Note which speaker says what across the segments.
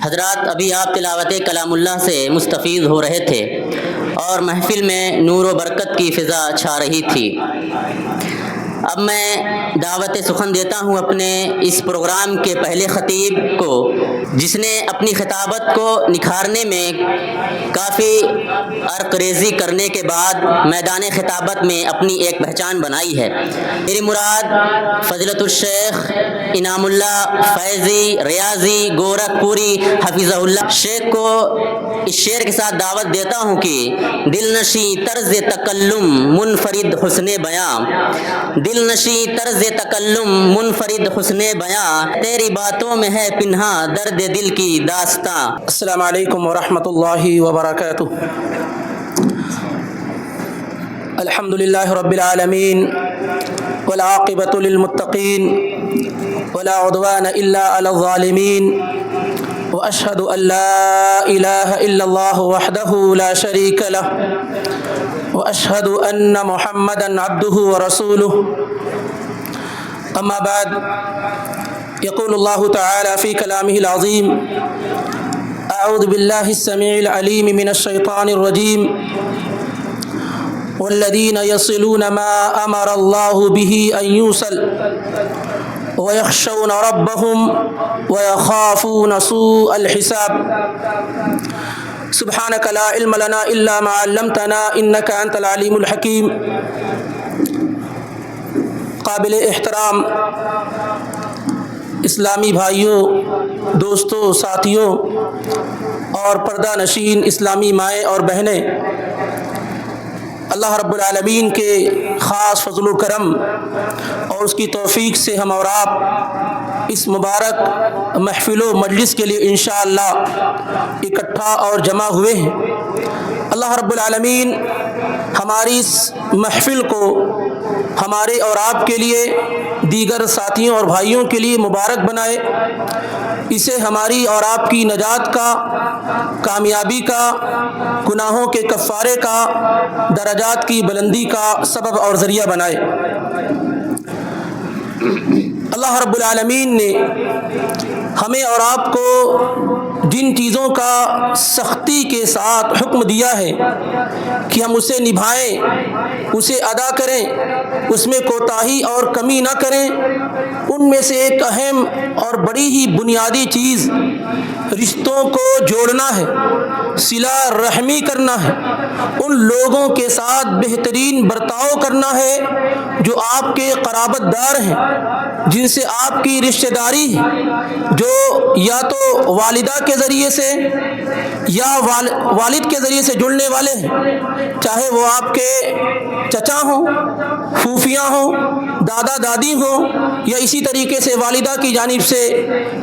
Speaker 1: حضرات ابھی آپ تلاوت کلام اللہ سے مستفیض ہو رہے تھے اور محفل میں نور و برکت کی فضا چھا رہی تھی۔ اب میں دعوت سخن دیتا ہوں اپنے اس پروگرام کے پہلے خطیب کو، جس نے اپنی خطابت کو نکھارنے میں کافی عرق ریزی کرنے کے بعد میدان خطابت میں اپنی ایک پہچان بنائی ہے۔ میری مراد فضیلت الشیخ انعام اللہ فیضی ریاضی گورکھ پوری حفظہ اللہ شیخ کو اس شعر کے ساتھ دعوت دیتا ہوں کہ دل نشیں طرز تکلم منفرد حسن بیاں، دل نشیں طرز تکلم منفرد حسن بیاں، تیری باتوں میں ہے پنہاں درد دل کی داستاں۔
Speaker 2: السلام علیکم ورحمۃ اللہ وبرکاتہ۔ الحمد للہ رب العالمین والعاقبۃ للمتقین ولا عدوان الا علی الظالمین، واشہد ان لا الہ الا اللہ وحدہ لا شریک لہ، واشہد ان محمدا عبدہ ورسولہ۔ اما بعد، یقول اللہ تعالی فی کلامہ العظیم: اعوذ باللہ السمیع العلیم من الشیطان الرجیم، والذین یصلون ما امر اللہ بہ ان یوصل ویخشون ربهم ویخافون سوء الحساب۔ سبحانک لا علم لنا الا ما علمتنا انک انت العلیم الحکیم۔ قابل احترام اسلامی بھائیوں، دوستوں، ساتھیوں اور پردہ نشین اسلامی مائیں اور بہنیں، اللہ رب العالمین کے خاص فضل و کرم اور اس کی توفیق سے ہم اور آپ اس مبارک محفل و مجلس کے لیے انشاءاللہ اکٹھا اور جمع ہوئے ہیں۔ اللہ رب العالمین ہماری اس محفل کو ہمارے اور آپ کے لیے، دیگر ساتھیوں اور بھائیوں کے لیے مبارک بنائے، اسے ہماری اور آپ کی نجات کا، کامیابی کا، گناہوں کے کفارے کا، درجات کی بلندی کا سبب اور ذریعہ بنائے۔ اللہ رب العالمین نے ہمیں اور آپ کو جن چیزوں کا سختی کے ساتھ حکم دیا ہے کہ ہم اسے نبھائیں، اسے ادا کریں، اس میں کوتاہی اور کمی نہ کریں، ان میں سے ایک اہم اور بڑی ہی بنیادی چیز رشتوں کو جوڑنا ہے، صلہ رحمی کرنا ہے، ان لوگوں کے ساتھ بہترین برتاؤ کرنا ہے جو آپ کے قرابت دار ہیں، جن سے آپ کی رشتہ داری ہے، جو یا تو والدہ کے ذریعے سے یا والد کے ذریعے سے جڑنے والے ہیں، چاہے وہ آپ کے چچا ہوں، پھوپھیاں ہوں، دادا دادی ہوں، یا اسی طریقے سے والدہ کی جانب سے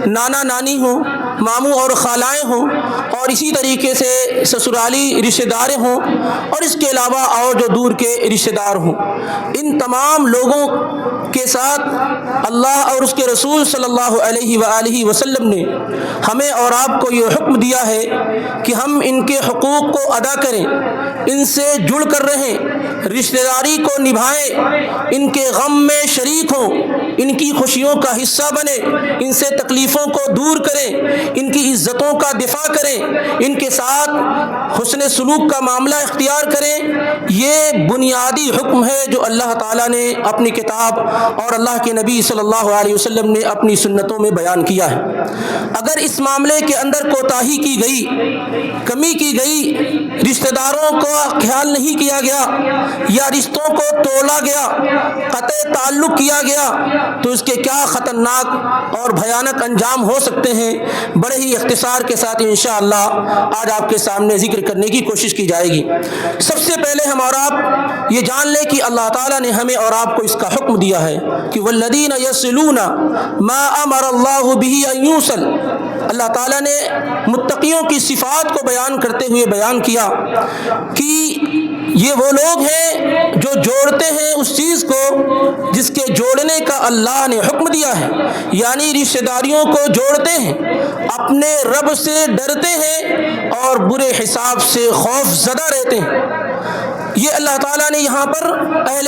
Speaker 2: نانا نانی ہوں، ماموں اور خالائیں ہوں، اور اسی طریقے سے سسرالی رشتہ دار ہوں، اور اس کے علاوہ اور جو دور کے رشتہ دار ہوں۔ ان تمام لوگوں کے ساتھ اللہ اور اس کے رسول صلی اللہ علیہ وآلہ وسلم نے ہمیں اور آپ کو یہ حکم دیا ہے کہ ہم ان کے حقوق کو ادا کریں، ان سے جڑ کر رہیں، رشتہ داری کو نبھائیں، ان کے غم میں شریک ہوں، ان کی خوشیوں کا حصہ بنیں، ان سے تکلیفوں کو دور کریں، ان کی عزتوں کا دفاع کریں، ان کے ساتھ حسن سلوک کا معاملہ اختیار کریں۔ یہ بنیادی حکم ہے جو اللہ تعالیٰ نے اپنی کتاب اور اللہ کے نبی صلی اللہ علیہ وسلم نے اپنی سنتوں میں بیان کیا ہے۔ اگر اس معاملے کے اندر کوتاہی کی گئی، کمی کی گئی، رشتہ داروں کا خیال نہیں کیا گیا یا رشتوں کو توڑا گیا، قطع تعلق کیا گیا، تو اس کے کیا خطرناک اور بھیانک انجام ہو سکتے ہیں، بڑے ہی اختصار کے ساتھ انشاءاللہ آج آپ کے سامنے ذکر کرنے کی کوشش کی جائے گی۔ سب سے پہلے ہم اور آپ یہ جان لیں کہ اللہ تعالیٰ نے ہمیں اور آپ کو اس کا حکم دیا ہے کہ والذین یصلون ما امر اللہ بہ ان یوصل۔ اللہ تعالیٰ نے متقیوں کی صفات کو بیان کرتے ہوئے بیان کیا کہ یہ وہ لوگ ہیں جو جوڑتے ہیں اس چیز کو جس کے جوڑنے کا اللہ نے حکم دیا ہے، یعنی رشتہ داریوں کو جوڑتے ہیں، اپنے رب سے ڈرتے ہیں اور برے حساب سے خوف زدہ رہتے ہیں۔ یہ اللہ تعالیٰ نے یہاں پر اہل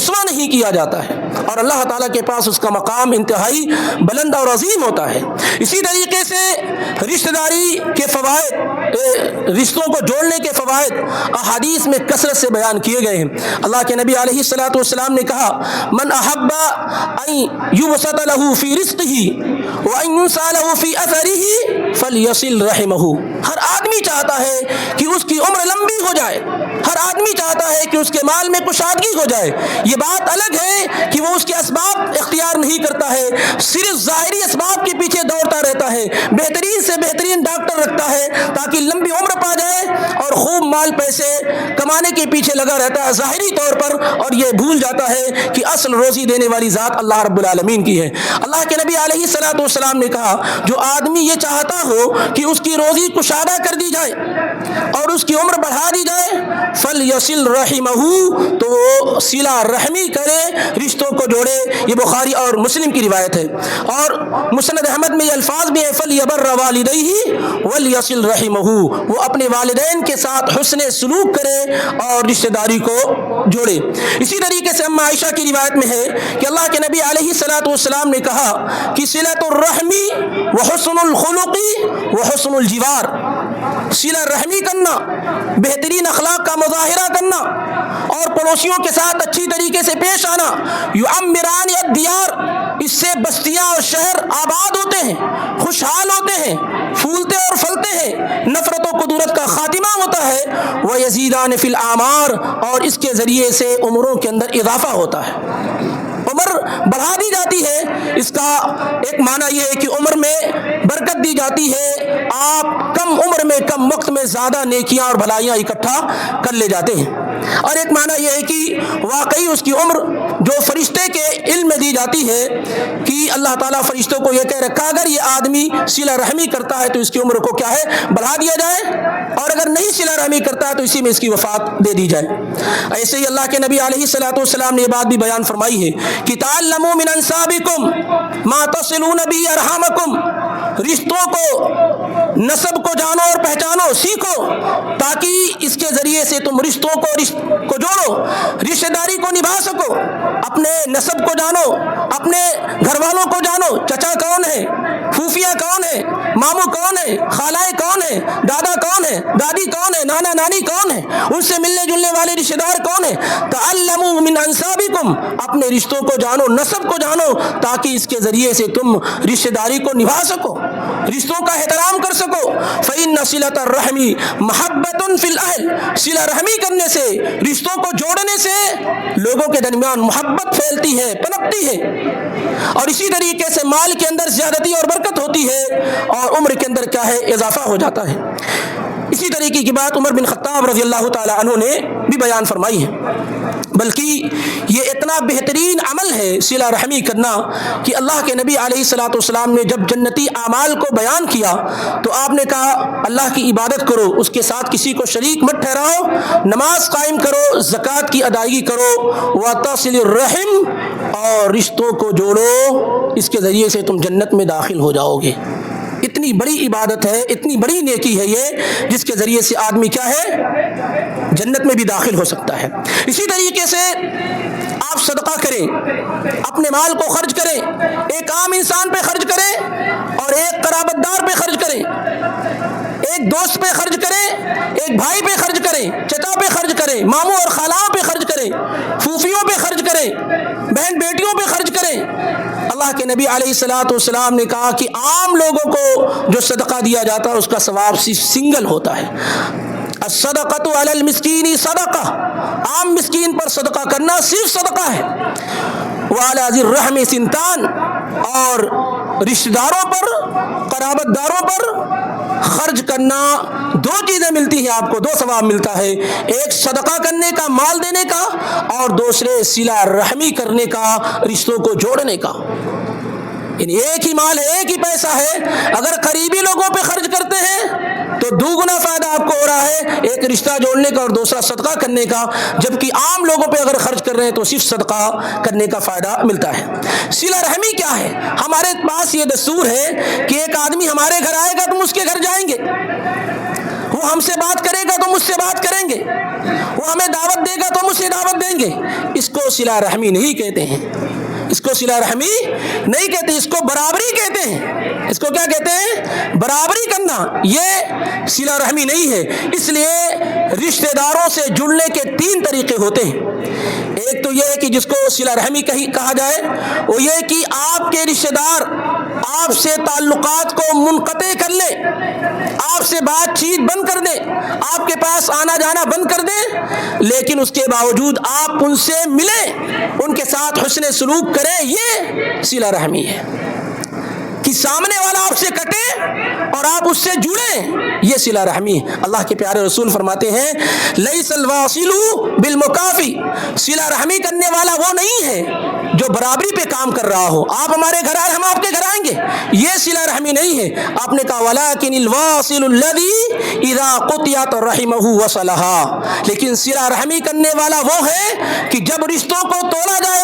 Speaker 2: رسوا نہیں کیا جاتا ہے اور اللہ تعالیٰ کے پاس اس کا مقام انتہائی بلند اور عظیم ہوتا ہے۔ اسی طریقے سے رشتہ داری کے فوائد، رشتوں کو جوڑنے کے فوائد احادیث میں کثرت سے بیان کیے گئے ہیں۔ اللہ کے نبی علیہ الصلوۃ والسلام نے کہا من احب ان یبسط له فی رزقه وان ينسى له فی اثره فلیصل رحمه۔ ہر آدمی چاہتا ہے کہ اس کی عمر لمبی ہو جائے، ہر آدمی چاہتا ہے کہ اس کے مال میں کشادگی ہو جائے۔ یہ بات الگ ہے کہ وہ اس کے اسباب اختیار نہیں کرتا ہے، صرف ظاہری اسباب کے پیچھے دوڑتا رہتا ہے، بہترین سے بہترین ڈاکٹر رکھتا ہے تاکہ لمبی عمر پا جائے اور خوب مال پیسے کمانے کے پیچھے لگا رہتا ہے ظاہری طور پر، اور یہ بھول جاتا ہے کہ اصل روزی دینے والی ذات اللہ رب العالمین کی ہے۔ اللہ کے نبی علیہ الصلوۃ والسلام نے کہا جو آدمی یہ چاہتا ہو کہ اس کی روزی کشادہ کر دی جائے اور اس کی عمر بڑھا دی جائے فلیصل رحمہ، تو وہ صلہ رحمی کرے، رشتوں کو جوڑے۔ یہ بخاری اور مسلم کی روایت ہے، اور مسند احمد میں یہ الفاظ بھی ہے فلیبر والدیہ ولیصل رحمہ، وہ اپنے والدین کے ساتھ حسن سلوک کرے اور رشتہ داری کو جوڑے۔ اسی طریقے سے اما عائشہ کی روایت میں ہے کہ اللہ کے نبی علیہ الصلوۃ والسلام نے کہا کہ صلۃ الرحم وحسن الخلق وحسن الجوار، صلہ رحمی کرنا، بہترین اخلاق کا مظاہرہ کرنا اور پڑوسیوں کے ساتھ اچھی طریقے سے پیش آنا، یعمران الدیار، اس سے بستیاں اور شہر آباد ہوتے ہیں، خوشحال ہوتے ہیں، پھولتے اور پھلتے ہیں، نفرت و کدورت کا خاتمہ ہوتا ہے، وَيَزِيدَانِ فِي الْأَعْمَارِ، اور اس کے ذریعے سے عمروں کے اندر اضافہ ہوتا ہے، عمر بڑھا دی جاتی ہے۔ اس کا ایک معنی یہ ہے کہ عمر میں برکت دی جاتی ہے، آپ کم عمر میں کم وقت میں زیادہ نیکیاں اور بھلائیاں اکٹھا کر لے جاتے ہیں، اور ایک معنی یہ ہے کہ واقعی اس کی عمر جو فرشتے کے علم میں دی جاتی ہے کہ اللہ تعالیٰ فرشتوں کو یہ کہہ رکھا اگر یہ آدمی صلہ رحمی کرتا ہے تو اس کی عمر کو کیا ہے بڑھا دیا جائے، اور اگر نہیں صلہ رحمی کرتا ہے تو اسی میں اس کی وفات دے دی جائے۔ ایسے ہی اللہ کے نبی علیہ الصلوۃ والسلام نے یہ بات بھی بیان فرمائی ہے کہ تعلموا من انسابکم ما تصلون به ارحامکم، رشتوں کو، نسب کو جانو اور پہچانو، سیکھو، تاکہ اس کے ذریعے سے تم رشتوں کو جوڑو، رشتہ داری کو نبھا سکو، اپنے نسب کو جانو، اپنے گھر والوں کو جانو، چچا کون ہے، پھوفیا کون ہے، ماموں کون ہے، خالائے کون ہے، دادا کون ہے، دادی کون ہے، نانا نانی کون ہے، ان سے ملنے جلنے والے رشتہ دار کون ہے۔ تعلموا من انسابکم، اپنے رشتوں کو جانو، نسب کو جانو، تاکہ اس کے ذریعے سے تم رشتہ داری کو نبھا سکو، رشتوں کا احترام کر سکو۔ فإن صلة الرحم محبة في الأهل، صلہ رحمی کرنے سے، رشتوں کو جوڑنے سے لوگوں کے درمیان محبت پھیلتی ہے، پنپتی ہے، اور اسی طریقے سے مال کے اندر زیادتی اور برکت ہوتی ہے، اور عمر کے اندر کیا ہے اضافہ ہو جاتا ہے۔ اسی طریقے کی بات عمر بن خطاب رضی اللہ تعالی عنہ نے بھی بیان فرمائی ہے، بلکہ یہ اتنا بہترین عمل ہے صلہ رحمی کرنا کہ اللہ کے نبی علیہ الصلوۃ والسلام نے جب جنتی اعمال کو بیان کیا تو آپ نے کہا اللہ کی عبادت کرو، اس کے ساتھ کسی کو شریک مت ٹھہراؤ، نماز قائم کرو، زکوٰۃ کی ادائیگی کرو، وَتَصِلِ الرَّحِمِ، اور رشتوں کو جوڑو، اس کے ذریعے سے تم جنت میں داخل ہو جاؤ گے۔ اتنی بڑی عبادت ہے، اتنی بڑی نیکی ہے یہ، جس کے ذریعے سے آدمی کیا ہے جنت میں بھی داخل ہو سکتا ہے۔ اسی طریقے سے آپ صدقہ کریں، اپنے مال کو خرچ کریں، ایک عام انسان پہ خرچ کریں اور ایک قرابت دار پہ خرچ کریں، ایک دوست پہ خرچ کریں، ایک بھائی پہ خرچ کریں، چچا پہ خرچ کریں، ماموں اور خالاؤں پہ خرچ کریں، پھوپھیوں پہ خرچ کریں، بہن بیٹیوں پہ خرچ کریں۔ اللہ کے نبی علیہ الصلوۃ والسلام نے کہا کہ عام لوگوں کو جو صدقہ دیا جاتا ہے اس کا ثواب سنگل ہوتا ہے۔ الصدقۃ علی المسکین صدقہ، عام مسکین پر صدقہ کرنا صرف صدقہ ہے۔ وعلی ذی الرحم سنتان، اور رشتہ داروں پر، قرابت داروں پر خرچ کرنا دو چیزیں ملتی ہیں، آپ کو دو ثواب ملتا ہے، ایک صدقہ کرنے کا، مال دینے کا، اور دوسرے صلہ رحمی کرنے کا، رشتوں کو جوڑنے کا۔ یعنی ایک ہی مال ہے، ایک ہی پیسہ ہے، اگر قریبی لوگوں پہ خرچ کرتے ہیں تو دوگنا فائدہ آپ کو ہو رہا ہے، ایک رشتہ جوڑنے کا اور دوسرا صدقہ کرنے کا، جبکہ عام لوگوں پہ اگر خرچ کر رہے ہیں تو صرف صدقہ کرنے کا فائدہ ملتا ہے۔ صلہ رحمی کیا ہے؟ ہمارے پاس یہ دستور ہے کہ ایک آدمی ہمارے گھر آئے گا تو ہم اس کے گھر جائیں گے، وہ ہم سے بات کرے گا تو مجھ سے بات کریں گے، وہ ہمیں دعوت دے گا تو مجھ سے دعوت دیں گے۔ اس کو صلہ رحمی نہیں کہتے ہیں، اس کو صلہ رحمی نہیں کہتے، اس کو برابری کہتے ہیں۔ اس کو کیا کہتے ہیں؟ برابری کرنا، یہ صلہ رحمی نہیں ہے۔ اس لیے رشتہ داروں سے جڑنے کے 3 طریقے ہوتے ہیں۔ ایک تو یہ ہے کہ جس کو صلہ رحمی کہا جائے، وہ یہ کہ آپ کے رشتہ دار آپ سے تعلقات کو منقطع کر لیں، آپ سے بات چیت بند کر دیں، آپ کے پاس آنا جانا بند کر دیں، لیکن اس کے باوجود آپ ان سے ملیں، ان کے ساتھ حسن سلوک کریں، یہ صلہ رحمی ہے۔ کہ سامنے والا آپ سے کٹے اور آپ اس سے جڑیں، یہ صلہ رحمی ہے۔ اللہ کے پیارے رسول فرماتے ہیں لیس الواصل بالمکافی، صلہ رحمی کرنے والا وہ نہیں ہے جو برابری پہ کام کر رہا ہو، آپ ہمارے گھر آئے ہم آپ کے گھر آئیں گے، یہ صلہ رحمی نہیں ہے۔ آپ نے کہا ولکن الواصل الذی اذا قطعت رحمہ وصلها، لیکن صلہ رحمی کرنے والا وہ ہے کہ جب رشتوں کو توڑا جائے،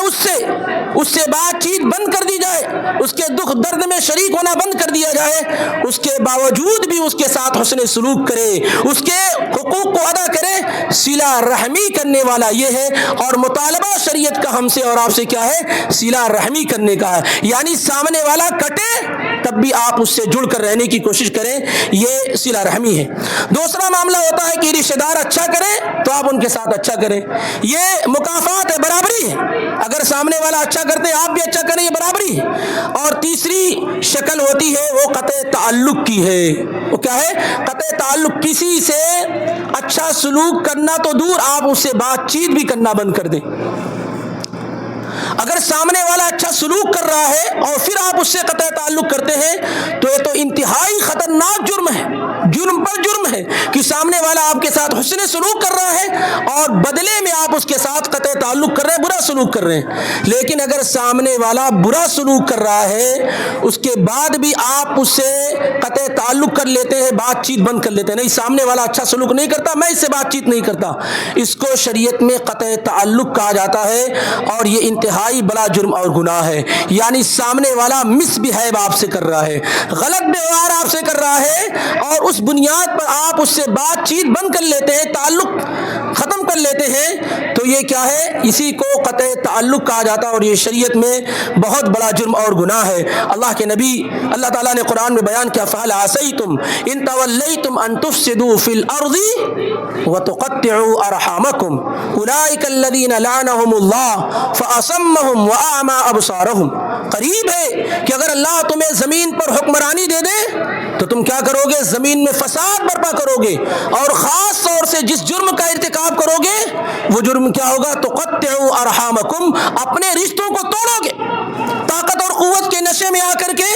Speaker 2: اس سے بات چیت بند کر دی جائے، اس کے دکھ درد میں شریک ہونا بند کر دیا جائے، اس کے باوجود بھی اس کے ساتھ حسن سلوک کرے، اس کے حقوق کو ادا کرے، صلہ رحمی کرنے والا یہ ہے۔ اور مطالبہ شریعت کا ہم سے اور آپ سے کیا ہے؟ صلہ رحمی کرنے کا ہے، یعنی سامنے والا کٹے تب بھی آپ اس سے جڑ کر رہنے کی کوشش کریں، یہ صلہ رحمی ہے۔ دوسرا معاملہ ہوتا ہے کہ رشتہ دار اچھا کریں تو آپ ان کے ساتھ اچھا کریں، یہ مکافات ہے، برابری ہے۔ اگر سامنے والا اچھا کرتے آپ بھی اچھا کریں، یہ برابری ہے۔ اور تیسری شکل ہوتی ہے وہ قطع تعلق کی ہے۔ وہ کیا ہے؟ قطع تعلق، کسی سے اچھا سلوک کرنا تو دور، آپ اس سے بات چیت بھی کرنا بند کر دیں۔ اگر سامنے والا اچھا سلوک کر رہا ہے اور پھر آپ اس سے قطع تعلق کرتے ہیں تو یہ تو انتہائی خطرناک جرم ہے، جرم پر جرم ہے کہ سامنے والا آپ کے ساتھ حسن سلوک کر رہا ہے اور بدلے میں آپ اس کے ساتھ قطع تعلق کر رہے ہیں، برا سلوک کر رہے ہیں۔ لیکن اگر سامنے والا برا سلوک کر رہا ہے اس کے بعد بھی آپ اس سے قطع تعلق کر لیتے ہیں، بات چیت بند کر لیتے ہیں، نہیں سامنے والا اچھا سلوک نہیں کرتا، میں اس سے بات چیت نہیں کرتا، اس کو شریعت میں قطع تعلق کہا جاتا ہے اور یہ انتہائی بڑا جرم اور گناہ ہے۔ یعنی سامنے والا مس بہیو آپ سے کر رہا ہے، غلط ویوہار آپ سے کر رہا ہے اور اس بنیاد پر آپ اس سے بات چیت بند کر لیتے ہیں، تعلق ختم کر لیتے ہیں، تو یہ کیا ہے؟ اسی کو قطع تعلق کہا جاتا ہے اور یہ شریعت میں بہت بڑا جرم اور گناہ ہے۔ اللہ کے نبی اللہ تعالیٰ نے قرآن میں بیان کیا فَهَلْ عَصَيْتُمْ إِن تَوَلَّيْتُمْ أَن تُفْسِدُوا فِي الْأَرْضِ وَتُقَطِّعُوا أَرْحَامَكُمْ أُولَٰئِكَ الَّذِينَ لَعَنَهُمُ اللَّهُ فَأَصَمَّهُمْ وَأَعْمَىٰ أَبْصَارَهُمْ۔ قریب ہے کہ اگر اللہ تمہیں زمین پر حکمرانی دے دے تو تم کیا کرو گے؟ زمین میں فساد برپا کرو گے، اور خاص طور سے جس جرم کا ارتکاب کرو گے وہ جرم کیا ہوگا؟ تقطعوا ارحامکم، اپنے رشتوں کو توڑو گے، طاقت اور قوت کے نشے میں آ کر کے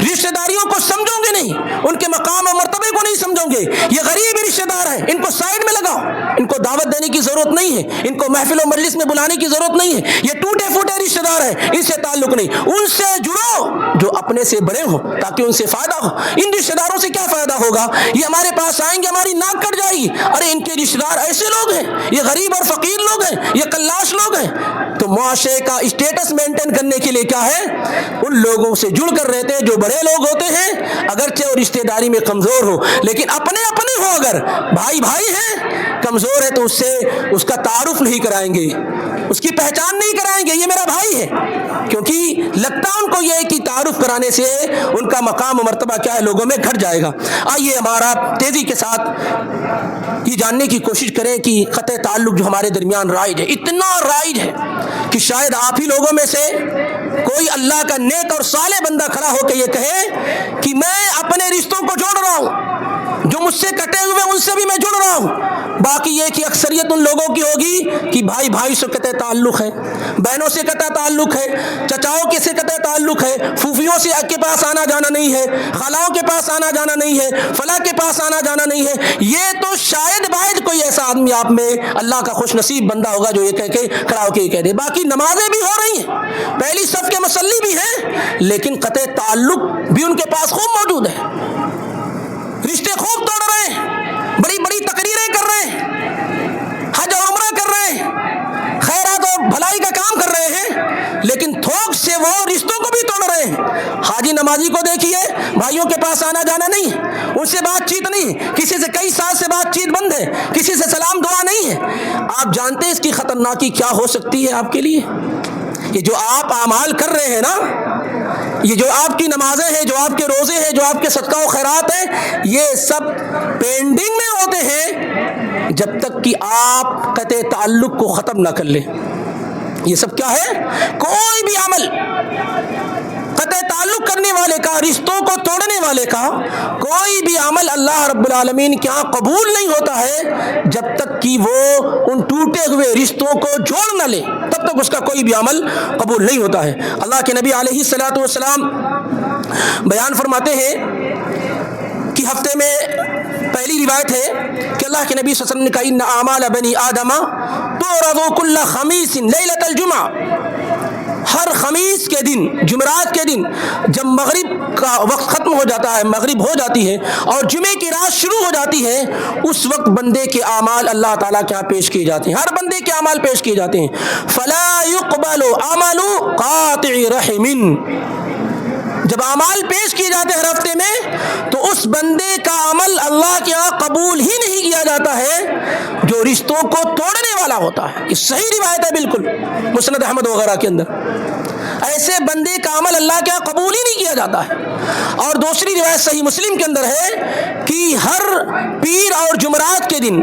Speaker 2: رشتہ داریوں کو سمجھو گے نہیں، ان کے مقام اور مرتبے کو نہیں سمجھو گے۔ یہ غریب رشتہ دار ہیں، ان کو سائڈ میں لگاؤ، ان کو دعوت دینے کی ضرورت نہیں ہے، ان کو محفل و مجلس میں بلانے کی ضرورت نہیں ہے، یہ ٹوٹے پھوٹے رشتہ دار ہیں، ان سے تعلق نہیں، ان سے جڑو جو اپنے سے بڑے ہوں تاکہ ان سے فائدہ ہو۔ ان رشتہ داروں سے کیا فائدہ ہوگا؟ یہ ہمارے پاس آئیں گے ہماری ناک کٹ جائے گی، ارے ان کے رشتہ دار ایسے لوگ ہیں، یہ غریب اور فقیر لوگ ہیں، یہ کلاش لوگ ہیں۔ تو معاشرے کا اسٹیٹس مینٹین کرنے کے لیے کیا ہے؟ ان لوگوں سے جڑ کر رہتے ہیں جو بڑے لوگ ہوتے ہیں، اگرچہ وہ رشتہ داری میں کمزور ہو، لیکن اپنے اپنے ہو، اگر بھائی بھائی ہیں، کمزور ہے تو اس سے اس کا تعارف نہیں کرائیں گے، اس کی پہچان نہیں کرائیں گے، یہ میرا بھائی ہے، کیونکہ لگتا ان کو یہ کہ تعارف کرانے سے ان کا مقام و مرتبہ کیا ہے لوگوں میں گھٹ جائے گا۔ آئیے ہمارا تیزی کے ساتھ یہ جاننے کی کوشش کریں کہ قطع تعلق جو ہمارے درمیان رائج ہے، اتنا رائج ہے کہ شاید آپ ہی لوگوں میں سے کوئی اللہ کا نیک اور صالح بندہ کھڑا ہو کے یہ کہے کہ میں اپنے رشتوں کو جوڑ رہا ہوں، جو مجھ سے کٹے ہوئے ان سے بھی میں جڑ رہا ہوں۔ باقی یہ کہ اکثریت ان لوگوں کی ہوگی کہ بھائی بھائی سے قطع تعلق ہے، بہنوں سے قطع تعلق ہے، چچاؤں کے سے قطع تعلق ہے، پھوپھیوں سے کے پاس آنا جانا نہیں ہے، خالاؤں کے پاس آنا جانا نہیں ہے، فلاں کے پاس آنا جانا نہیں ہے۔ یہ تو شاید باید کوئی ایسا آدمی آپ میں اللہ کا خوش نصیب بندہ ہوگا جو یہ کہہ کے کھڑا ہو کے یہ کہہ دے۔ باقی نمازیں بھی ہو رہی ہیں، پہلی صف کے مصلی بھی ہیں، لیکن قطع تعلق بھی ان کے پاس خوب موجود ہے، رشتے خوب توڑ رہے ہیں، بڑی بڑی تقریریں کر رہے ہیں، حج اور عمرہ کر رہے ہیں، خیرات اور بھلائی کا کام کر رہے ہیں، لیکن تھوک سے وہ رشتوں کو بھی توڑ رہے ہیں۔ حاجی نمازی کو دیکھیے، بھائیوں کے پاس آنا جانا نہیں، ان سے بات چیت نہیں ہے، کسی سے کئی سال سے بات چیت بند ہے، کسی سے سلام دعا نہیں ہے۔ آپ جانتے ہیں اس کی خطرناکی کیا ہو سکتی ہے آپ کے لیے؟ یہ جو آپ اعمال کر رہے ہیں نا، یہ جو آپ کی نمازیں ہیں، جو آپ کے روزے ہیں، جو آپ کے صدقہ و خیرات ہیں، یہ سب پینڈنگ میں ہوتے ہیں جب تک کہ آپ قطع تعلق کو ختم نہ کر لیں۔ یہ سب کیا ہے؟ کوئی بھی عمل قطع تعلق کرنے والے کا، رشتوں کو توڑنے والے کا کوئی بھی عمل اللہ رب العالمین کے ہاں قبول نہیں ہوتا ہے جب تک کہ وہ ان ٹوٹے ہوئے رشتوں کو جوڑ نہ لے، تب تک اس کا کوئی بھی عمل قبول نہیں ہوتا ہے۔ اللہ کے نبی علیہ الصلوۃ والسلام بیان فرماتے ہیں کہ ہفتے میں پہلی روایت ہے کہ اللہ کے نبی صلی اللہ علیہ وسلم نے کہا ان اعمال بنی آدم تعرض کل خمیس لیلۃ الجمعہ، ہر خمیس کے دن، جمعرات کے دن جب مغرب کا وقت ختم ہو جاتا ہے، مغرب ہو جاتی ہے اور جمعے کی رات شروع ہو جاتی ہے، اس وقت بندے کے اعمال اللہ تعالیٰ کے ہاں پیش کیے جاتے ہیں، ہر بندے کے اعمال پیش کیے جاتے ہیں۔ فلا يقبل عمل قاطع رحم، جب اعمال پیش کیے جاتے ہیں ہر ہفتے میں تو اس بندے کا عمل اللہ کے ہاں قبول ہی نہیں کیا جاتا ہے جو رشتوں کو توڑنے والا ہوتا ہے۔ یہ صحیح روایت ہے بالکل، مسند احمد وغیرہ کے اندر۔ ایسے بندے کا عمل اللہ کے ہاں قبول ہی نہیں کیا جاتا ہے۔ اور دوسری روایت صحیح مسلم کے اندر ہے کہ ہر پیر اور جمعرات کے دن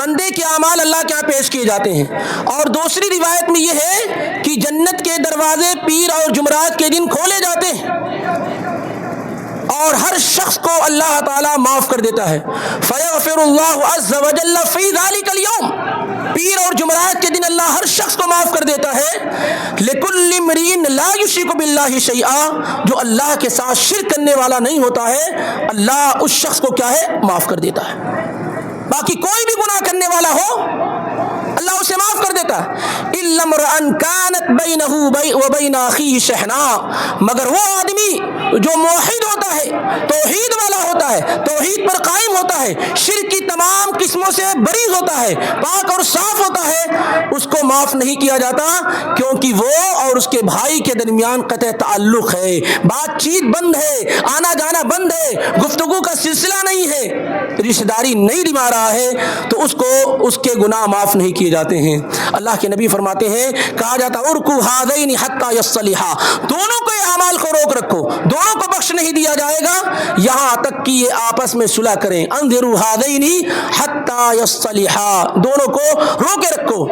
Speaker 2: بندے کے اعمال اللہ کے ہاں پیش کیے جاتے ہیں۔ اور دوسری روایت میں یہ ہے کہ جنت کے دروازے پیر اور جمعرات کے دن کھولے جاتے ہیں اور ہر شخص کو اللہ تعالیٰ معاف کر دیتا ہے۔ فیغفر اللہ عز وجل فی ذلک اليوم، پیر اور جمعرات کے دن اللہ ہر شخص کو معاف کر دیتا ہے۔ لکل امرئ لا یشرک باللہ شیئا، جو اللہ کے ساتھ شرک کرنے والا نہیں ہوتا ہے اللہ اس شخص کو کیا ہے؟ معاف کر دیتا ہے۔ باقی کوئی بھی گناہ کرنے والا ہو اللہ اسے معاف کر دیتا ہے۔ الا امرأ كانت بینہ وبین اخیہ شحناء، مگر وہ آدمی جو موحد ہوتا ہے، توحید والا ہوتا ہے، توحید پر قائم ہوتا ہے، شرک کی تمام قسموں سے بری ہوتا ہے، پاک اور صاف ہوتا ہے، اس کو معاف نہیں کیا جاتا کیونکہ وہ اور اس کے بھائی کے درمیان قطع تعلق ہے، بات چیت بند ہے، آنا جانا بند ہے، گفتگو کا سلسلہ نہیں ہے، رشتہ داری نہیں نبھا رہا ہے، تو اس کو اس کے گناہ معاف نہیں کیے جاتے ہیں۔ اللہ کے نبی فرماتے ہیں، کہا جاتا ارکو ہذین حتی یصلحا، دونوں کو یہ اعمال کو روک رکھو، دونوں کو بخش نہیں دیا جائے گا یہاں تک کہ یہ آپس میں صلح کریں۔ انذروا ہذین حتی یصلحا، دونوں کو روکے رکھو،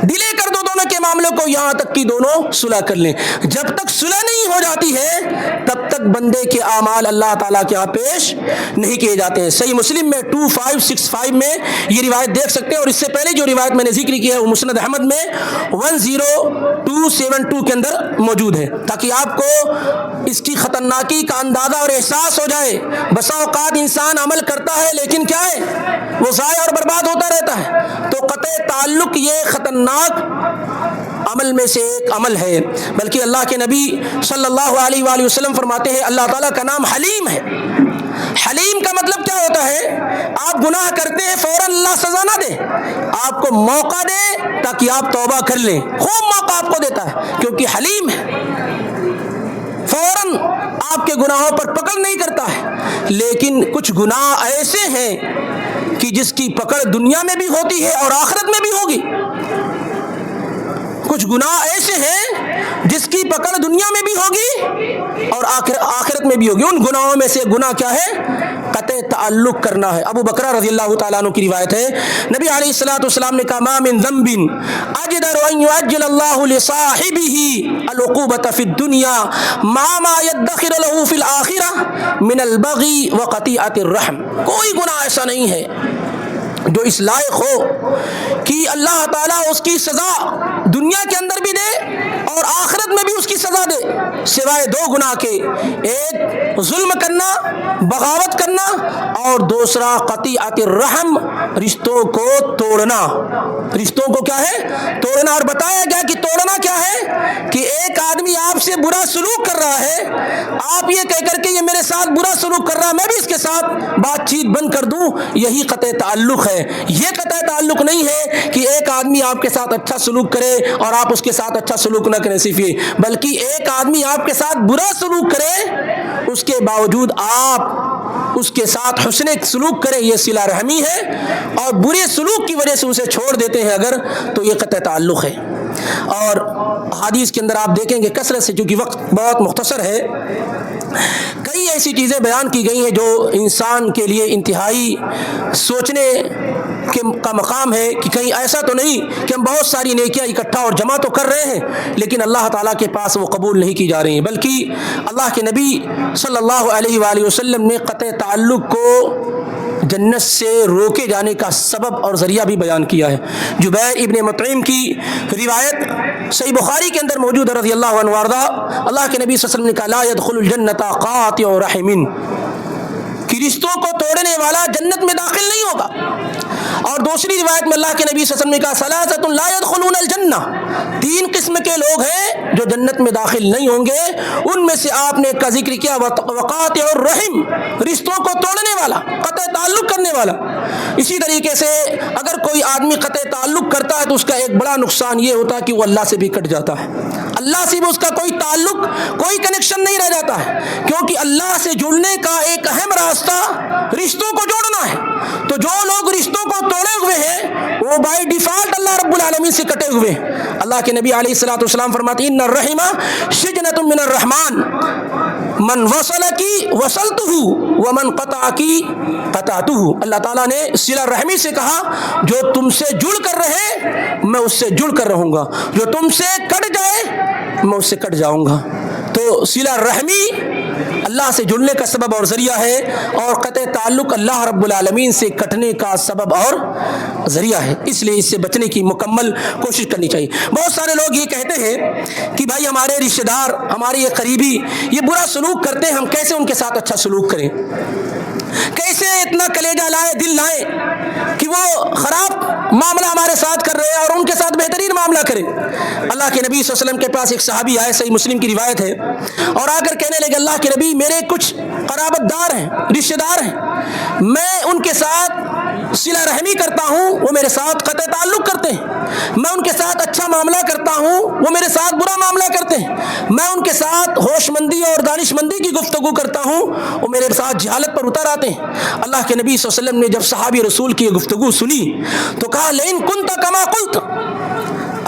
Speaker 2: ڈیلے کر دو دونوں کے معاملوں کو یہاں تک کہ دونوں صلح کر لیں۔ جب تک صلح نہیں ہو جاتی ہے تب تک بندے کے اعمال اللہ تعالیٰ کے ہاں پیش نہیں کیے جاتے ہیں۔ صحیح مسلم میں 2565 میں یہ روایت دیکھ سکتے ہیں، اور اس سے پہلے جو روایت میں نے ذکر کی ہے وہ مسند احمد میں 10272 کے اندر موجود ہے، تاکہ آپ کو اس کی خطرناکی کا اندازہ اور احساس ہو جائے۔ بسا اوقات انسان عمل کرتا ہے لیکن کیا ہے؟ وہ ضائع اور برباد ہوتا رہتا ہے۔ تو قطع تعلق یہ خطرناک عمل میں سے ایک عمل ہے، بلکہ اللہ کے نبی صلی اللہ علیہ وآلہ وسلم فرماتے ہیں اللہ تعالیٰ کا نام حلیم ہے۔ حلیم کا مطلب کیا ہوتا ہے؟ آپ گناہ کرتے ہیں فوراً اللہ سزا نہ دے، آپ کو موقع دے تاکہ آپ توبہ کر لیں، خوب موقع آپ کو دیتا ہے کیونکہ حلیم ہے، فوراً آپ کے گناہوں پر پکڑ نہیں کرتا ہے۔ لیکن کچھ گناہ ایسے ہیں کہ جس کی پکڑ دنیا میں بھی ہوتی ہے اور آخرت میں بھی ہوگی، کچھ گناہ ایسے ہیں جس کی پکڑ دنیا میں بھی ہوگی اور آخرت میں بھی ہوگی۔ ان گناہوں میں سے گناہ کیا ہے؟ قطع تعلق کرنا ہے۔ ابو بکرہ رضی اللہ تعالیٰ عنہ کی روایت ہے، نبی علیہ الصلوۃ والسلام نے کہا ما من ذنب اجدر ان يعجل اللہ لصاحبه العقوبۃ فی الدنیا ما يدخر له فی الآخرہ من البغی وقطیعۃ الرحم، کوئی گناہ ایسا نہیں ہے جو اس لائق ہو کہ اللہ تعالیٰ اس کی سزا دنیا کے اندر بھی دے اور آخرت میں بھی اس کی سزا دے، سوائے دو گناہ کے، ایک ظلم کرنا، بغاوت کرنا، اور دوسرا قطیعۃ الرحم، رشتوں کو توڑنا۔ رشتوں کو کیا ہے؟ توڑنا۔ اور بتایا گیا کہ توڑنا کیا ہے؟ کہ ایک آدمی آپ سے برا سلوک کر رہا ہے، آپ یہ کہہ کر کے یہ میرے ساتھ برا سلوک کر رہا ہے، میں بھی اس کے ساتھ بات چیت بند کر دوں، یہی قطع تعلق ہے۔ یہ قطع تعلق نہیں ہے کہ ایک آدمی آپ کے ساتھ اچھا سلوک کرے اور آپ اس کے ساتھ اچھا سلوک نہ کریں، صرف یہ، بلکہ ایک آدمی آپ کے ساتھ برا سلوک کرے اس کے باوجود آپ اس کے ساتھ حسن سلوک کریں، یہ صلہ رحمی ہے، اور برے سلوک کی وجہ سے اسے چھوڑ دیتے ہیں اگر، تو یہ قطع تعلق ہے۔ اور حدیث کے اندر آپ دیکھیں گے کثرت سے، چونکہ وقت بہت مختصر ہے، کئی ایسی چیزیں بیان کی گئی ہیں جو انسان کے لیے انتہائی سوچنے کا مقام ہے کہ کہیں ایسا تو نہیں کہ ہم بہت ساری نیکیاں اکٹھا اور جمع تو کر رہے ہیں لیکن اللہ تعالیٰ کے پاس وہ قبول نہیں کی جا رہی ہیں، بلکہ اللہ کے نبی صلی اللہ علیہ وآلہ وسلم نے قطع تعلق کو جنت سے روکے جانے کا سبب اور ذریعہ بھی بیان کیا ہے۔ جبیر ابن مطعم کی روایت صحیح بخاری کے اندر موجود ہے رضی اللہ عنہ وارضا، اللہ کے نبی صلی اللہ علیہ وسلم نے کہا لا يدخل الجنت قاطع رحم، کہ رشتوں کو توڑنے والا جنت میں داخل نہیں ہوگا۔ اور دوسری روایت میں اللہ کے نبی صلی اللہ علیہ وسلم نے کہا ثلاثۃ لا يدخلون الجنہ، تین قسم کے لوگ ہیں جو جنت میں داخل نہیں ہوں گے، ان میں سے آپ نے کا ذکر کیا وقاطع الرحم، رشتوں کو توڑنے والا، قطع تعلق کرنے والا۔ اسی طریقے سے اگر کوئی آدمی قطع تعلق کرتا ہے تو اس کا ایک بڑا نقصان یہ ہوتا ہے کہ وہ اللہ سے بھی کٹ جاتا ہے، اللہ سے بھی اس کا کوئی تعلق، کوئی کنیکشن نہیں رہ جاتا ہے، کیونکہ اللہ سے جڑنے کا ایک اہم راستہ رشتوں کو جوڑنا ہے۔ تو جو لوگ رشتوں کو توڑے ہوئے ہیں وہ بائی ڈیفالٹ اللہ رب العالمین سے کٹے ہوئے ہیں۔ اللہ کے نبی علیہ الصلوۃ والسلام فرماتے ہیں ان الرحم شجنۃ من الرحمن من وصل کی وصلتہ ومن قطع کی قطعتہ۔ اللہ تعالیٰ نے صلہ رحمی سے کہا جو تم سے جڑ کر رہے میں اس سے جڑ کر رہوں گا، جو تم سے کٹ جائے میں اس سے کٹ جاؤں گا۔ تو صلہ رحمی اللہ سے جڑنے کا سبب اور ذریعہ ہے، اور قطع تعلق اللہ رب العالمین سے کٹنے کا سبب اور ذریعہ ہے، اس لیے اس سے بچنے کی مکمل کوشش کرنی چاہیے۔ بہت سارے لوگ یہ کہتے ہیں کہ بھائی ہمارے رشتہ دار، ہمارے یہ قریبی یہ برا سلوک کرتے ہیں، ہم کیسے ان کے ساتھ اچھا سلوک کریں، کیسے اتنا کلیجہ لائے، دل لائے کہ وہ خراب معاملہ ہمارے ساتھ کر رہے ہیں اور ان کے ساتھ بہترین معاملہ کریں۔ اللہ کے نبی صلی اللہ علیہ وسلم کے پاس ایک صحابی آئے، صحیح مسلم کی روایت ہے، اور آ کر کہنے لگے اللہ کے نبی میرے کچھ قرابت دار ہیں، رشتہ دار ہیں، میں ان کے ساتھ صلہ رحمی کرتا ہوں، وہ میرے ساتھ قطع تعلق کرتے ہیں، میں ان کے ساتھ اچھا معاملہ کرتا ہوں، وہ میرے ساتھ برا معاملہ کرتے ہیں، میں ان کے ساتھ ہوش مندی اور دانش مندی کی گفتگو کرتا ہوں، وہ میرے ساتھ جہالت پر اتر آتے ہیں۔ اللہ کے نبی صلی اللہ علیہ وسلم نے جب صحابی رسول کی گفتگو سنی تو کہا لئن کنت کما قلت،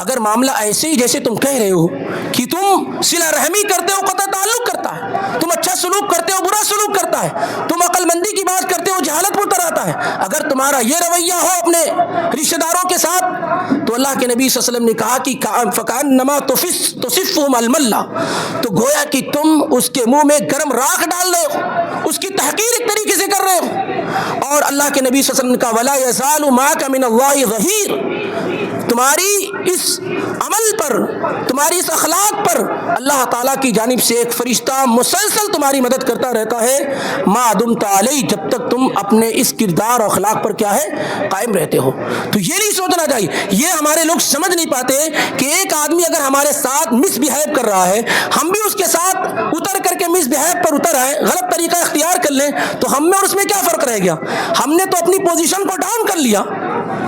Speaker 2: اگر معاملہ ایسے ہی جیسے تم کہہ رہے ہو کہ تم صلہ رحمی کرتے ہو قطع تعلق کرتا ہے، تم اچھا سلوک کرتے ہو برا سلوک کرتا ہے، تم عقل مندی کی بات کرتے ہو جہالت پر اتر آتا ہے، اگر تمہارا یہ رویہ ہو اپنے رشتہ داروں کے ساتھ، تو اللہ کے نبی صلی اللہ علیہ وسلم نے کہا کہ فکأنما تصفهم الملہ، تو گویا کہ تم اس کے منہ میں گرم راکھ ڈال رہے ہو، اس کی تحقیر ایک طریقے سے کر رہے ہو۔ اور اللہ کے نبی صلی اللہ علیہ وسلم نے کہا ولا یزال معک من اللہ ظہیر، تمہاری اس عمل پر، تمہاری اس اخلاق پر اللہ تعالیٰ کی جانب سے ایک فرشتہ مسلسل تمہاری مدد کرتا رہتا ہے ما دمت علیہ، جب تک تم اپنے اس کردار اور اخلاق پر کیا ہے قائم رہتے ہو۔ تو یہ نہیں سوچنا چاہیے، یہ ہمارے لوگ سمجھ نہیں پاتے کہ ایک آدمی اگر ہمارے ساتھ مس بیہیو کر رہا ہے، ہم بھی اس کے ساتھ اتر کر کے مس بیہیو پر اتر آئے، غلط طریقہ اختیار کر لیں، تو ہم میں اور اس میں کیا فرق رہ گیا؟ ہم نے تو اپنی پوزیشن کو ڈاؤن کر لیا۔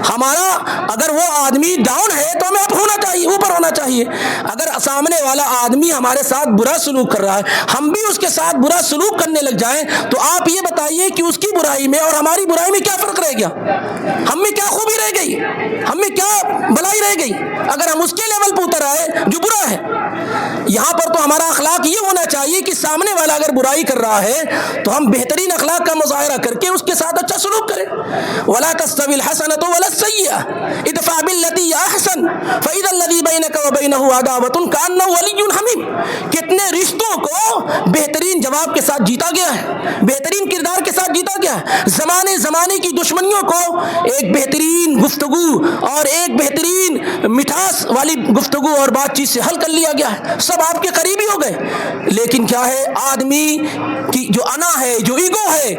Speaker 2: ہمارا اگر وہ آدمی ڈاؤن ہے تو ہمیں اپ ہونا چاہیے، اوپر ہونا چاہیے۔ اگر سامنے والا آدمی ہمارے ساتھ برا سلوک کر رہا ہے، ہم بھی اس کے ساتھ برا سلوک کرنے لگ جائیں، تو آپ یہ بتائیے کہ اس کی برائی میں اور ہماری برائی میں کیا فرق رہ گیا؟ ہم میں کیا خوبی رہ گئی؟ ہم میں کیا بھلائی رہ گئی اگر ہم اس کے لیول پہ اتر آئے جو برا ہے؟ یہاں پر تو ہمارا اخلاق یہ ہونا چاہیے کہ سامنے والا اگر برائی کر رہا ہے تو ہم بہترین اخلاق کا مظاہرہ کر کے اس کے ساتھ اچھا سلوک کریں۔ ولا تستوی الحسنۃ ولا السیئۃ ادفع بالتي هي احسن فاذا الذي بينك وبينه عداوة كأنه ولي حميم۔ کتنے رشتوں کو بہترین جواب کے ساتھ جیتا گیا ہے، بہترین کردار کے ساتھ جیتا گیا ہے، زمانے کی دشمنیوں کو ایک بہترین گفتگو اور ایک بہترین مٹھاس والی گفتگو اور بات چیت سے حل کر لیا گیا ہے، سب آپ کے قریبی ہو گئے۔ لیکن کیا ہے، آدمی کی جو انا ہے، جو ایگو ہے،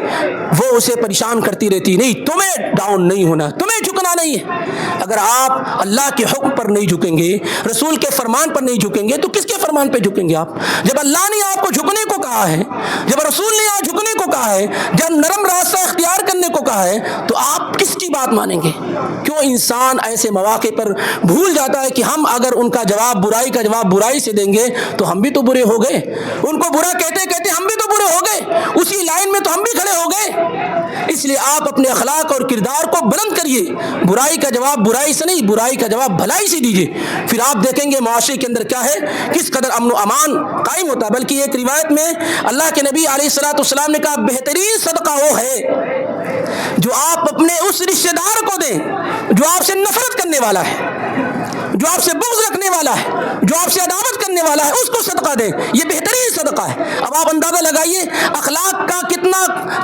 Speaker 2: وہ اسے پریشان کرتی رہتی، نہیں تمہیں ڈاؤن نہیں ہونا، تمہیں جھکنا نہیں ہے۔ اگر آپ اللہ کے حکم پر نہیں جھکیں گے، رسول کے فرمان پر نہیں جھکیں گے، تو کس کے فرمان پہ جھکیں گے آپ؟ جب اللہ نے آپ کو جھکنے کو کہا ہے، جب رسول نے آپ جھکنے کو کہا ہے، جب نرم راستہ اختیار کرنے کو کہا ہے، تو آپ کس کی بات مانیں گے؟ کیوں انسان ایسے مواقع پر بھول جاتا ہے کہ ہم اگر ان کا جواب برائی کا جواب برائی سے دیں گے تو ہم بھی تو برے ہو گئے, ان کو برا کہتے کہتے ہم بھی تو برے ہو گئے, اسی لائن میں تو ہم بھی کھڑے ہو گئے. اس لیے آپ اپنے اخلاق اور کردار کو بلند کریے, برائی کا جواب برائی سے نہیں, برائی کا جواب بھلائی سے دیجیے. پھر آپ دیکھیں گے معاشرے کے اندر کیا ہے, کس قدر امن و امان قائم ہوتا ہے. بلکہ ایک روایت میں اللہ کے نبی علیہ الصلوۃ والسلام نے کہا بہترین صدقہ وہ ہے جو آپ اپنے اس رشتہ دار کو دیں جو آپ سے نفرت کرنے والا ہے, جو آپ سے بغض رکھنے والا ہے, جو آپ سے عداوت کرنے والا ہے, اس کو صدقہ دیں. یہ بہترین صدقہ ہے. اب آپ اندازہ لگائیے اخلاق کا کتنا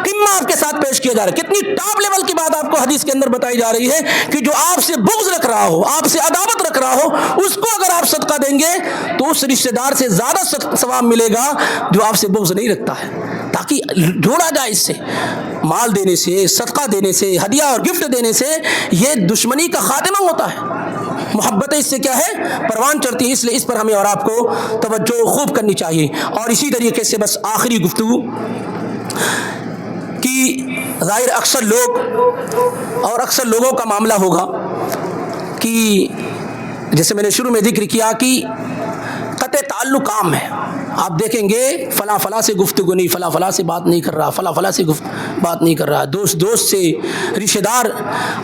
Speaker 2: قمہ آپ کے ساتھ پیش کیا جا رہا ہے, کتنی ٹاپ لیول کی بات آپ کو حدیث کے اندر بتائی جا رہی ہے کہ جو آپ سے بغض رکھ رہا ہو, آپ سے عداوت رکھ رہا ہو, اس کو اگر آپ صدقہ دیں گے تو اس رشتہ دار سے زیادہ ثواب ملے گا جو آپ سے بغض نہیں رکھتا ہے. تاکہ جوڑا جائے اس سے, مال دینے سے, صدقہ دینے سے, ہدیہ اور گفٹ دینے سے یہ دشمنی کا خاتمہ ہوتا ہے. محبتیں اس سے کیا ہے پروان چڑھتی ہیں. اس لیے اس پر ہمیں اور آپ کو توجہ خوب کرنی چاہیے. اور اسی طریقے سے بس آخری گفتگو کہ ظاہر اکثر لوگوں کا معاملہ ہوگا کہ جیسے میں نے شروع میں ذکر کیا کہ قطع تعلق عام ہے. آپ دیکھیں گے فلاں فلاں سے گفتگو نہیں, فلاں فلاں سے بات نہیں کر رہا, فلاں فلاں سے بات نہیں کر رہا, دوست سے, رشتہ دار,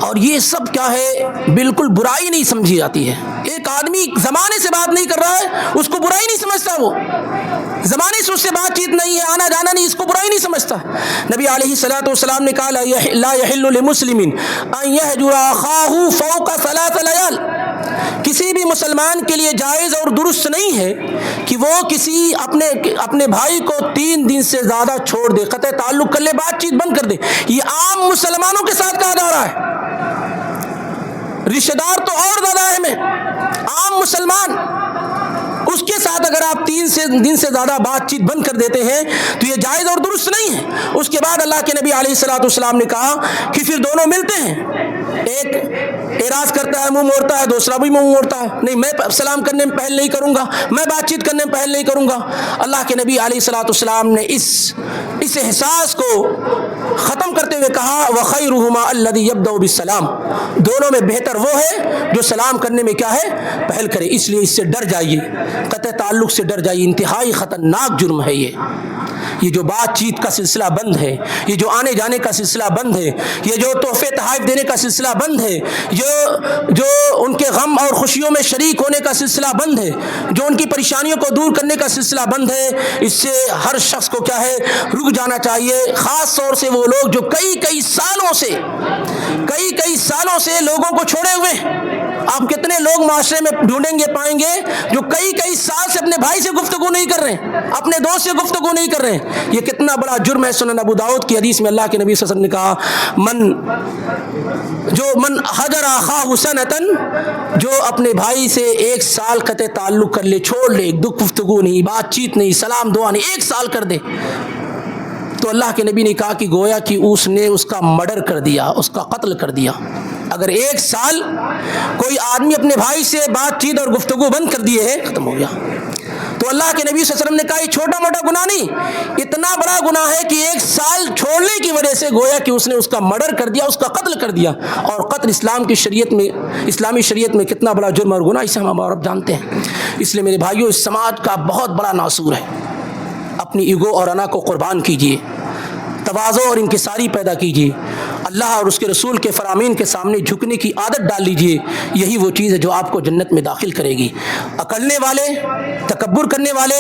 Speaker 2: اور یہ سب کیا ہے بالکل برائی نہیں سمجھی جاتی ہے. ایک آدمی زمانے سے بات نہیں کر رہا ہے اس کو برائی نہیں سمجھتا, وہ زمانے سے اس سے بات چیت نہیں ہے, آنا جانا نہیں, اس کو برائی نہیں سمجھتا. نبی علیہ الصلوۃ والسلام نے کہا لا یحل لمسلم ان یہجر اخاہ فوق ثلاث لیال, کسی بھی مسلمان کے لیے جائز اور درست نہیں ہے کہ وہ کسی اپنے بھائی کو 3 دن سے زیادہ چھوڑ دے, قطع تعلق کر لے, بات چیت بند کر دے. یہ عام مسلمانوں کے ساتھ کہا جا رہا ہے, رشتہ دار تو اور زیادہ اہم ہے. عام مسلمان اس کے ساتھ اگر آپ 3 دن سے زیادہ بات چیت بند کر دیتے ہیں تو یہ جائز اور درست نہیں ہے. اس کے بعد اللہ کے نبی علیہ الصلوۃ والسلام نے کہا کہ پھر دونوں ملتے ہیں, ایک اعراض کرتا ہے, منہ موڑتا ہے, دوسرا بھی منہ موڑتا ہے, نہیں میں سلام کرنے میں پہل نہیں کروں گا, میں بات چیت کرنے میں پہل نہیں کروں گا. اللہ کے نبی علیہ الصلوۃ والسلام نے اس احساس کو ختم کرتے ہوئے کہا وَخَيْرُهُمَا الَّذِي يَبْدَأُ بِالسَّلَامِ, دونوں میں بہتر وہ ہے جو سلام کرنے میں کیا ہے پہل کرے. اس لیے اس سے ڈر جائیے, قطع تعلق سے ڈر جائیے. انتہائی خطرناک جرم ہے یہ جو بات چیت کا سلسلہ بند ہے, یہ جو آنے جانے کا سلسلہ بند ہے, یہ جو تحفے تحائف دینے کا سلسلہ بند ہے, جو ان کے غم اور خوشیوں میں شریک ہونے کا سلسلہ بند ہے, جو ان کی پریشانیوں کو دور کرنے کا سلسلہ بند ہے. اس سے ہر شخص کو کیا ہے رک جانا چاہیے. خاص طور سے وہ لوگ جو کئی سالوں سے لوگوں کو چھوڑے ہوئے ہیں. آپ کتنے لوگ معاشرے میں ڈھونڈیں گے, پائیں گے جو کئی سال سے اپنے بھائی سے گفتگو نہیں کر رہے ہیں, اپنے دوست سے گفتگو نہیں کر رہے ہیں. یہ کتنا بڑا جرم ہے. سنن ابو داؤد کی حدیث میں اللہ کے نبی صلی اللہ علیہ وسلم نے کہا من حجر اخاہ سنتن, جو اپنے بھائی سے 1 سال قطع تعلق کر لے, چھوڑ لے, دکھ گفتگو نہیں, بات چیت نہیں, سلام دعا نہیں, 1 سال کر دے, تو اللہ کے نبی نے کہا کہ گویا کہ اس نے اس کا مرڈر کر دیا, اس کا قتل کر دیا. اگر 1 سال کوئی آدمی اپنے بھائی سے بات چیت اور گفتگو بند کر دیے ہے, ختم ہو گیا. تو اللہ کے نبی صلی اللہ علیہ وسلم نے کہا یہ چھوٹا موٹا گناہ نہیں, اتنا بڑا گناہ ہے کہ 1 سال چھوڑنے کی وجہ سے گویا کہ اس نے اس کا مرڈر کر دیا, اس کا قتل کر دیا. اور قتل اسلامی شریعت میں کتنا بڑا جرم اور گناہ, اسے ہم اور اب جانتے ہیں. اس لیے میرے بھائیوں, اس سماج کا بہت بڑا ناصور ہے. اپنی ایگو اور انا کو قربان کیجیے, تواضع اور انکساری پیدا کیجیے, اللہ اور اس کے رسول کے فرامین کے سامنے جھکنے کی عادت ڈال لیجیے. یہی وہ چیز ہے جو آپ کو جنت میں داخل کرے گی. اکڑنے والے, تکبر کرنے والے,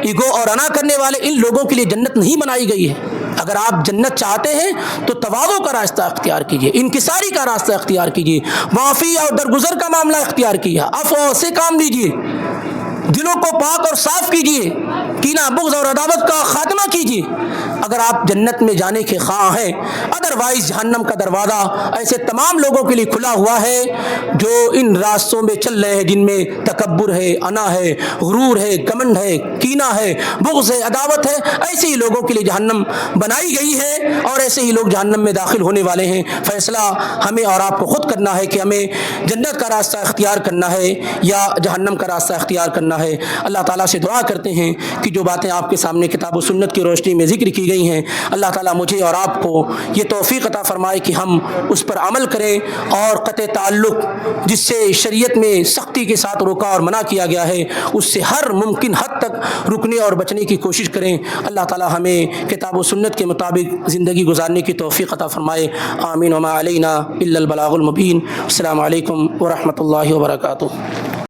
Speaker 2: ایگو اور انا کرنے والے, ان لوگوں کے لیے جنت نہیں بنائی گئی ہے. اگر آپ جنت چاہتے ہیں تو تواضع کا راستہ اختیار کیجیے, انکساری کا راستہ اختیار کیجیے, معافی اور درگزر کا معاملہ اختیار کیجیے, عفو سے کام لیجیے, دلوں کو پاک اور صاف کیجیے, کینہ بغض اور عداوت کا خاتمہ کیجیے. اگر آپ جنت میں جانے کے خواہاں ہیں, ادروائز جہنم کا دروازہ ایسے تمام لوگوں کے لیے کھلا ہوا ہے جو ان راستوں میں چل رہے ہیں جن میں تکبر ہے, انا ہے, غرور ہے, گمنڈ ہے, کینہ ہے, بغض ہے, عداوت ہے. ایسے ہی لوگوں کے لیے جہنم بنائی گئی ہے اور ایسے ہی لوگ جہنم میں داخل ہونے والے ہیں. فیصلہ ہمیں اور آپ کو خود کرنا ہے کہ ہمیں جنت کا راستہ اختیار کرنا ہے یا جہنم کا راستہ اختیار کرنا ہے. اللہ تعالیٰ سے دعا کرتے ہیں کہ جو باتیں آپ کے سامنے کتاب و سنت کی روشنی میں ذکر کی گئی ہیں، اللہ تعالیٰ مجھے اور آپ کو یہ توفیق عطا فرمائے کہ ہم اس پر عمل کریں اور قطع تعلق جس سے شریعت میں سختی کے ساتھ روکا اور منع کیا گیا ہے اس سے ہر ممکن حد تک رکنے اور بچنے کی کوشش کریں۔ اللہ تعالیٰ ہمیں کتاب و سنت کے مطابق زندگی گزارنے کی توفیق عطا فرمائے۔ آمین وما علینا الا البلاغ المبین۔ السلام علیکم ورحمۃ اللہ وبرکاتہ۔